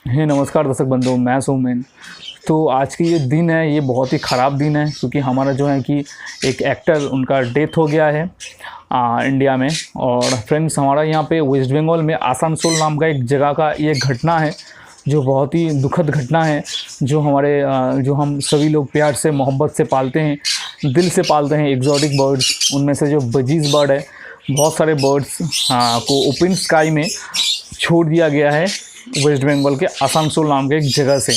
हे नमस्कार दर्शक बंधु, मैं सोमेन। तो आज की ये दिन है, ये बहुत ही ख़राब दिन है क्योंकि हमारा जो है कि एक एक्टर उनका डेथ हो गया है इंडिया में। और फ्रेंड्स, हमारा यहाँ पे वेस्ट बंगाल में आसनसोल नाम का एक जगह का ये घटना है जो बहुत ही दुखद घटना है। जो हमारे जो हम सभी लोग प्यार से मोहब्बत से पालते हैं, दिल से पालते हैं एग्जॉटिक बर्ड्स, उनमें से जो बजीज़ बर्ड है, बहुत सारे बर्ड्स को ओपन स्काई में छोड़ दिया गया है वेस्ट बंगाल के आसनसोल नाम के एक जगह से।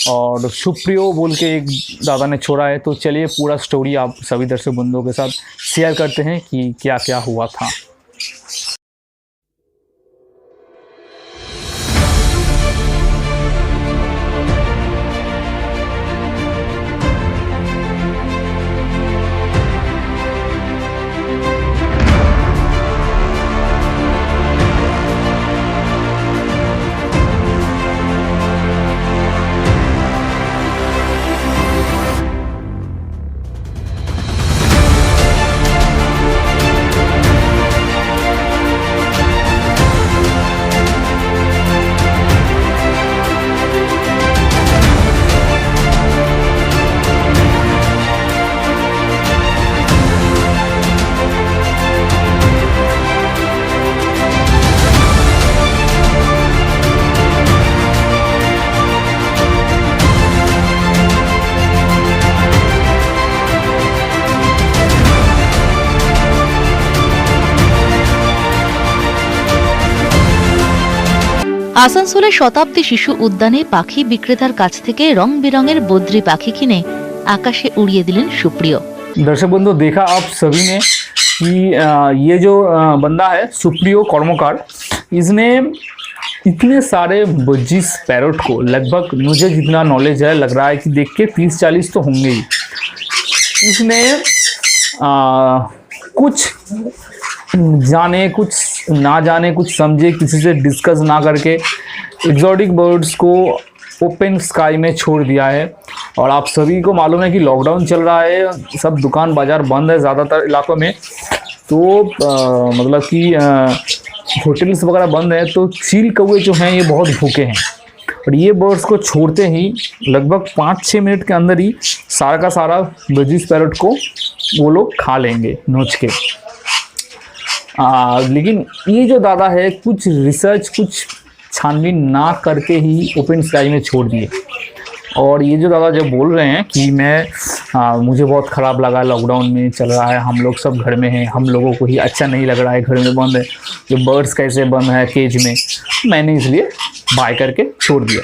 और सुप्रियो बोल के एक दादा ने छोड़ा है। तो चलिए पूरा स्टोरी आप सभी दर्शक बंधुओं के साथ शेयर करते हैं कि क्या क्या हुआ था। আসানসোলের শতাব্দী শিশু উদ্যানে পাখি বিক্রেতার কাছ থেকে রং বেরঙের বদ্রি পাখি কিনে আকাশে উড়িয়ে দিলেন সুপ্রিয়। दर्शक बंधु, देखा आप सभी ने कि ये जो बंदा है सुप्रियो कर्मकार, इसने इतने सारे बजीज पैरोट को, लगभग मुझे जितना नॉलेज है लग रहा है कि देख के 30-40 तो होंगे ही, इसने कुछ जाने कुछ ना जाने कुछ समझे किसी से डिस्कस ना करके एग्जॉटिक बर्ड्स को ओपन स्काई में छोड़ दिया है। और आप सभी को मालूम है कि लॉकडाउन चल रहा है, सब दुकान बाज़ार बंद है ज़्यादातर इलाकों में। तो मतलब कि होटल्स वगैरह बंद है, तो चील कौवे जो हैं ये बहुत भूखे हैं। और ये बर्ड्स को छोड़ते ही लगभग 5-6 मिनट के अंदर ही सारा का सारा बजीज पैरट को वो लोग खा लेंगे नोच के। लेकिन ये जो दादा है कुछ रिसर्च कुछ छानबीन ना करके ही ओपन स्काई में छोड़ दिए। और ये जो दादा जब बोल रहे हैं कि मुझे बहुत ख़राब लगा, लॉकडाउन में चल रहा है, हम लोग सब घर में हैं, हम लोगों को ही अच्छा नहीं लग रहा है, घर में बंद है, ये बर्ड्स कैसे बंद है केज में, मैंने इसलिए बाय करके छोड़ दिया।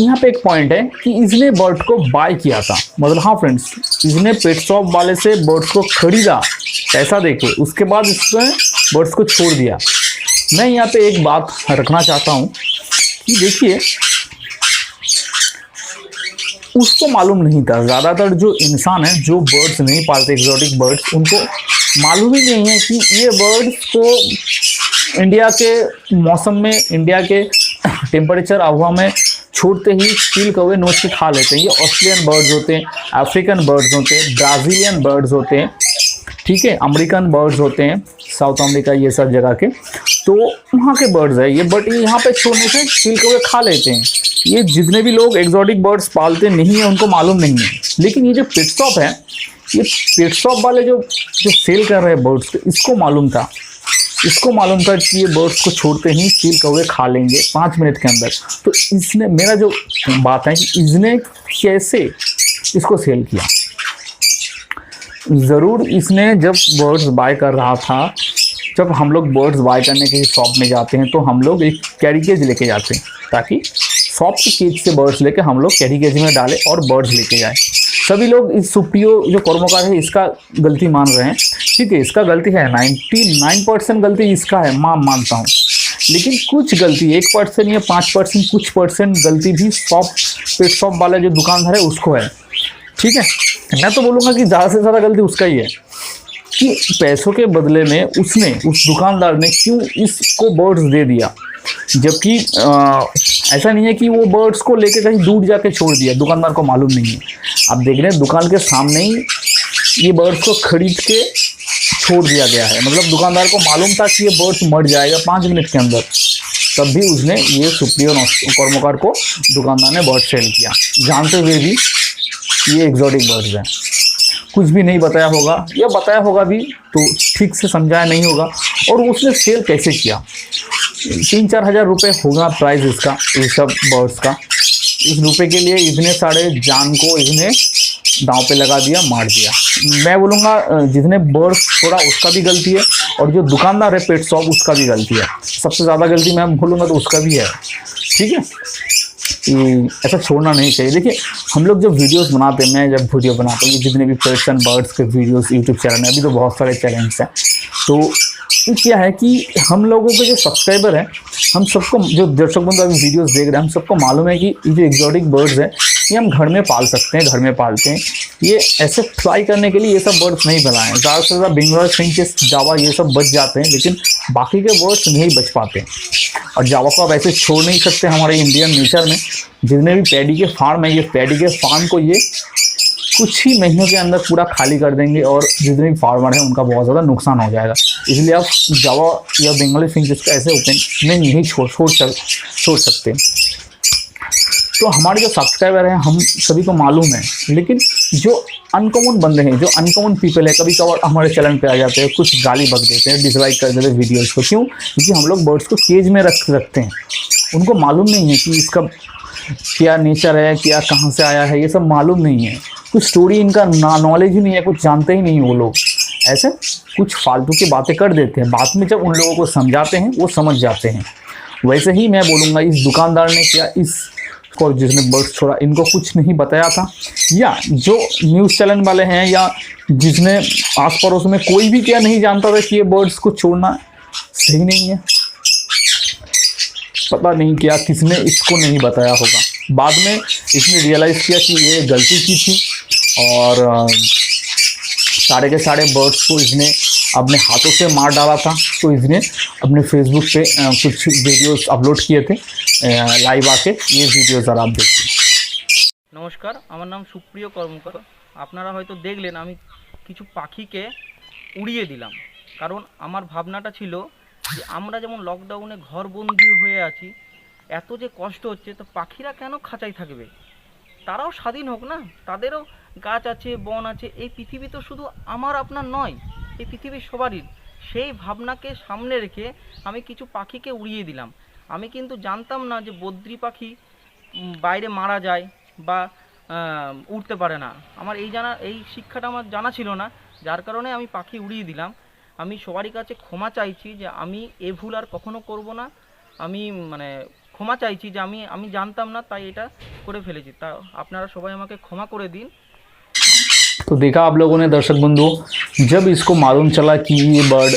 यहाँ पे एक पॉइंट है कि इसने बर्ड को बाय किया था, मतलब हाँ फ्रेंड्स, इसने पेट शॉप वाले से बर्ड्स को खरीदा, पैसा देके, उसके बाद इसने बर्ड्स को छोड़ दिया। मैं यहाँ पे एक बात रखना चाहता हूँ कि देखिए, उसको मालूम नहीं था, ज़्यादातर जो इंसान है जो बर्ड्स नहीं पालते एग्जॉटिक बर्ड्स, उनको मालूम ही नहीं है कि ये बर्ड्स को इंडिया के मौसम में, इंडिया के टेम्परेचर आबहवा में छोड़ते ही चील कौवे नोच के खा लेते हैं। ये ऑस्ट्रेलियन बर्ड्स होते हैं, अफ्रीकन बर्ड्स होते हैं, ब्राज़ीलियन बर्ड्स होते हैं, ठीक है, अमेरिकन बर्ड्स होते हैं, साउथ अमेरिका ये सब जगह के, तो वहाँ के बर्ड्स है ये। बट ये यहाँ पे छोड़ने से चील कौवे खा लेते हैं। ये जितने भी लोग एक्जॉटिक बर्ड्स पालते नहीं है उनको मालूम नहीं है। लेकिन ये जो पेट शॉप है, ये पेट शॉप वाले जो सेल कर रहे हैं बर्ड्स को, इसको मालूम था कि ये बर्ड्स को छोड़ते ही चील कौवे खा लेंगे 5 मिनट के अंदर। तो इसने, मेरा जो बात है कि इसने कैसे इसको सेल किया। ज़रूर इसने जब बर्ड्स बाय कर रहा था, जब हम लोग बर्ड्स बाय करने के शॉप में जाते हैं तो हम लोग एक कैरी केज लेके जाते हैं, ताकि शॉप के केज से बर्ड्स लेके हम लोग कैरी केज में डालें और बर्ड्स लेके जाएं। सभी लोग इस सुप्रियो जो कर्मकार है इसका गलती मान रहे हैं, ठीक है, इसका गलती है, 99% गलती इसका है, मानता हूँ। लेकिन कुछ गलती 1% या 5%, कुछ परसेंट गलती भी पेट शॉप वाला जो दुकानदार है उसको है, ठीक है। मैं तो बोलूँगा कि ज़्यादा से ज़्यादा गलती उसका ही है कि पैसों के बदले में उसने, उस दुकानदार ने क्यों इसको बर्ड्स दे दिया। जबकि ऐसा नहीं है कि वो बर्ड्स को लेके कहीं दूर जाके छोड़ दिया, दुकानदार को मालूम नहीं है। आप देख रहे हैं दुकान के सामने ही ये बर्ड्स को खरीद के छोड़ दिया गया है। मतलब दुकानदार को मालूम था कि ये बर्ड्स मर जाएगा 5 मिनट के अंदर, तब भी उसने ये सुप्रियो कर्मकार को दुकानदार ने बर्ड सेल किया, जानते हुए भी ये एग्जॉटिक बर्ड्स हैं। कुछ भी नहीं बताया होगा, या बताया होगा भी तो ठीक से समझाया नहीं होगा। और उसने सेल कैसे किया, 3-4 हज़ार रुपये होगा प्राइस इसका, ये सब बर्ड्स का। इस रुपये के लिए इतने सारे जान को इसने दांव पे लगा दिया, मार दिया। मैं बोलूँगा जितने बर्ड्स छोड़ा उसका भी गलती है, और जो दुकानदार है पेट शॉप उसका भी गलती है। सबसे ज़्यादा गलती मैं बोलूँगा तो उसका भी है, ठीक है। ऐसा छोड़ना नहीं चाहिए। देखिए हम लोग जब वीडियोस बनाते हैं, मैं जब वीडियो बनाता हूँ, जितने भी पेट्स एंड बर्ड्स के वीडियोस यूट्यूब चैनल है, अभी तो बहुत सारे चैनल्स हैं, तो क्या है कि हम लोगों के जो सब्सक्राइबर हैं, हम सबको, जो दर्शक बंधु अभी वीडियोस देख रहे हैं, हम सबको मालूम है कि ये जो एग्जॉटिक बर्ड्स हैं ये हम घर में पाल सकते हैं, घर में पालते हैं। ये ऐसे फ्लाई करने के लिए ये सब बर्ड्स नहीं बनाए हैं। ज़्यादा से ज़्यादा बंगाल फिंचेस, जावा ये सब बच जाते हैं, लेकिन बाकी के बर्ड्स नहीं बच पाते। और जावा को आप ऐसे छोड़ नहीं सकते हमारे इंडियन नेचर में। जितने भी पैडी के फार्म है, ये पैडी के फार्म को ये कुछ ही महीनों के अंदर पूरा खाली कर देंगे, और जितने भी फार्मर हैं उनका बहुत ज़्यादा नुकसान हो जाएगा। इसलिए आप जावा या बंगाली फिंचेस का ऐसे ओपन में नहीं छोड़ सकते। तो हमारे जो सब्सक्राइबर हैं हम सभी को मालूम है, लेकिन जो अनकॉमन बंदे हैं, जो अनकॉमन पीपल है, कभी कभार हमारे चैनल पे आ जाते हैं, कुछ गाली बक देते हैं, डिसलाइक कर देते हैं वीडियोज़ को। क्यों? क्योंकि हम लोग बर्ड्स को केज में रखते हैं। उनको मालूम नहीं है कि इसका क्या नेचर है, क्या कहाँ से आया है, ये सब मालूम नहीं है। कुछ स्टोरी इनका नॉलेज ही नहीं है, कुछ जानते ही नहीं वो लोग, ऐसे कुछ फालतू की बातें कर देते हैं। बाद में जब उन लोगों को समझाते हैं वो समझ जाते हैं। वैसे ही मैं बोलूँगा इस दुकानदार ने क्या, इस को जिसने बर्ड्स छोड़ा, इनको कुछ नहीं बताया था, या जो न्यूज़ चैनल वाले हैं, या जिसने आस पड़ोस में कोई भी क्या नहीं जानता था कि ये बर्ड्स को छोड़ना सही नहीं है। पता नहीं क्या किसने इसको नहीं बताया होगा। बाद में इसने रियलाइज़ किया कि ये गलती की थी, और सारे के सारे बर्ड्स को इसने अपने हाथों से मार डाला था। तो इसने अपने फेसबुक पे कुछ वीडियोस अपलोड किए थे लाइव आके। ये वीडियो ज़रा आप देखिए। नमस्कार, আমার নাম সুপ্রিয় কর্মকার। আপনারা হয়তো দেখলেন আমি কিছু পাখিকে উড়িয়ে দিলাম, কারণ আমার ভাবনাটা ছিল যে আমরা যেমন লকডাউনে ঘরবন্দি হয়ে আছি, এত যে কষ্ট হচ্ছে, তো পাখিরা কেন খাঁচায় থাকবে? তারাও স্বাধীন হোক না, তাদেরও গাছ আছে, বন আছে। এই পৃথিবী তো শুধু আমার আপনার নয়, এই পৃথিবী সবারই। সেই ভাবনাকে সামনে রেখে আমি কিছু পাখিকে উড়িয়ে দিলাম। আমি কিন্তু জানতাম না যে বদ্রি পাখি বাইরে মারা যায় বা উড়তে পারে না। আমার এই শিক্ষাটা আমার জানা ছিল না, যার কারণে আমি পাখি উড়িয়ে দিলাম। আমি সবারই কাছে ক্ষমা চাইছি যে আমি এ ভুল আর কখনো করব না। আমি ক্ষমা চাইছি যে আমি জানতাম না, তাই এটা করে ফেলেছি। তা আপনারা সবাই আমাকে ক্ষমা করে দিন। तो देखा आप लोगों ने दर्शक बंधु, जब इसको मालूम चला कि ये बर्ड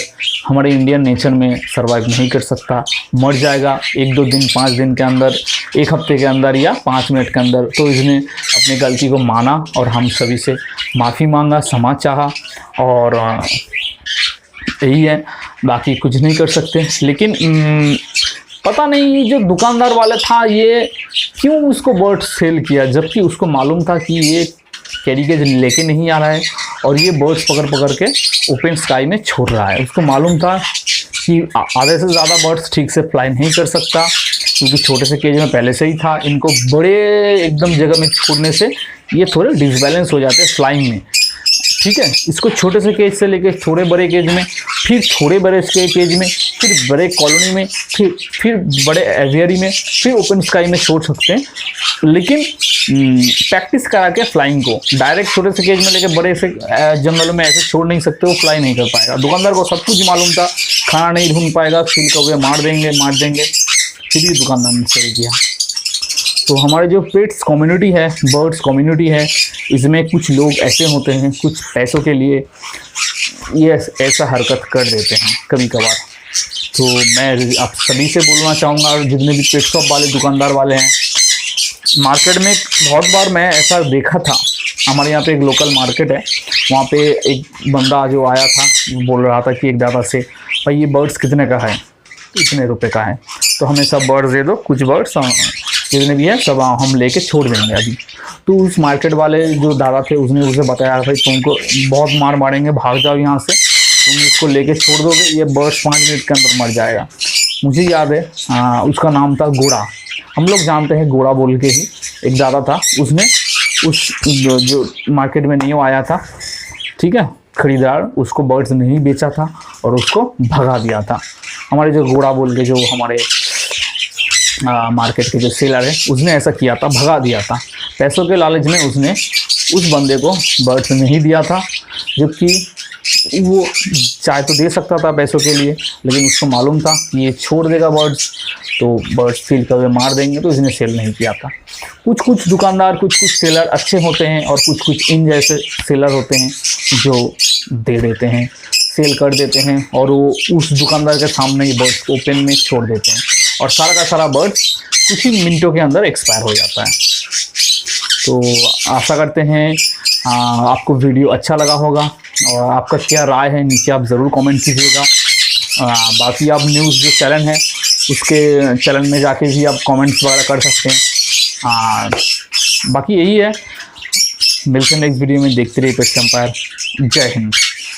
हमारे इंडियन नेचर में सर्वाइव नहीं कर सकता, मर जाएगा 1-2 दिन, 5 दिन के अंदर, 1 हफ्ते के अंदर, या 5 मिनट के अंदर, तो इसने अपनी गलती को माना और हम सभी से माफ़ी मांगा, क्षमा चाहा, और यही है, बाकी कुछ नहीं कर सकते। लेकिन पता नहीं जो दुकानदार वाला था ये क्यों उसको बर्ड सेल किया, जबकि उसको मालूम था कि ये कैरी केज लेके नहीं आ रहा है और ये बर्ड्स पकड़ के ओपन स्काई में छोड़ रहा है। उसको मालूम था कि आधे से ज़्यादा बर्ड्स ठीक से फ्लाई नहीं कर सकता, क्योंकि छोटे से केज में पहले से ही था। इनको बड़े एकदम जगह में छोड़ने से ये थोड़े डिसबैलेंस हो जाते हैं फ्लाइंग में, ठीक है। इसको छोटे से केज से लेके थोड़े बड़े केज में, फिर थोड़े बड़े केज में, फिर बड़े कॉलोनी में, फिर बड़े एवियरी में, फिर ओपन स्काई में छोड़ सकते हैं। लेकिन प्रैक्टिस करा के फ्लाइंग को डायरेक्ट छोटे से केज में लेके बड़े से जंगलों में ऐसे छोड़ नहीं सकते, वो फ्लाई नहीं कर पाएगा। दुकानदार को सब कुछ मालूम था, खाना नहीं ढूंढ पाएगा, फिर कौवे मार देंगे, फिर भी दुकानदार ने सही किया। तो हमारे जो पेट्स कम्युनिटी है, बर्ड्स कम्युनिटी है, इसमें कुछ लोग ऐसे होते हैं, कुछ पैसों के लिए ये ऐसा हरकत कर देते हैं कभी कभार। तो मैं आप सभी से बोलना चाहूँगा, जितने भी पेट शॉप वाले दुकानदार वाले हैं, मार्केट में बहुत बार मैं ऐसा देखा था। हमारे यहाँ पे एक लोकल मार्केट है, वहाँ पे एक बंदा जो आया था बोल रहा था कि एक दादा से, भाई ये बर्ड्स कितने का है? इतने रुपए का है, तो हमें सब बर्ड्स दे दो, कुछ बर्ड्स जितने भी है सब हम लेके छोड़ देंगे अभी। तो उस मार्केट वाले जो दादा थे उसने उसे बताया, भाई तुमको बहुत मारेंगे, भाग जाओ यहाँ से, तुम इसको लेके छोड़ दोगे, ये बर्ड्स 5 मिनट के अंदर मर जाएगा। मुझे याद है उसका नाम था गोड़ा, हम लोग जानते हैं गोड़ा बोल के ही। एक दादा था, उसने उस जो मार्केट में नहीं आया था, ठीक है, खरीदार, उसको बर्ड्स नहीं बेचा था और उसको भगा दिया था। हमारे जो गोड़ा बोल के जो हमारे मार्केट के जो सेलर है, उसने ऐसा किया था, भगा दिया था। पैसों के लालच में उसने उस बंदे को बर्ड्स नहीं दिया था, जबकि वो चाहे तो दे सकता था पैसों के लिए, लेकिन उसको मालूम था कि ये छोड़ देगा बर्ड्स तो बर्ड्स फील करके मार देंगे, तो इसने सेल नहीं किया था। कुछ कुछ दुकानदार, कुछ कुछ सेलर अच्छे होते हैं और कुछ कुछ इन जैसे सेलर होते हैं जो दे देते हैं, सेल कर देते हैं और वो उस दुकानदार के सामने ही बर्ड्स ओपन में छोड़ देते हैं और सारा का सारा बर्ड्स कुछ ही मिनटों के अंदर एक्सपायर हो जाता है। तो आशा करते हैं आपको वीडियो अच्छा लगा होगा और आपका क्या राय है नीचे आप ज़रूर कमेंट कीजिएगा। बाकी आप न्यूज़ जो चैनल है उसके चैनल में जाके भी आप कमेंट्स वगैरह कर सकते हैं। बाकी यही है, मिलते हैं नेक्स्ट वीडियो में, देखते रहिए पेट्स एम्पायर। जय हिंद।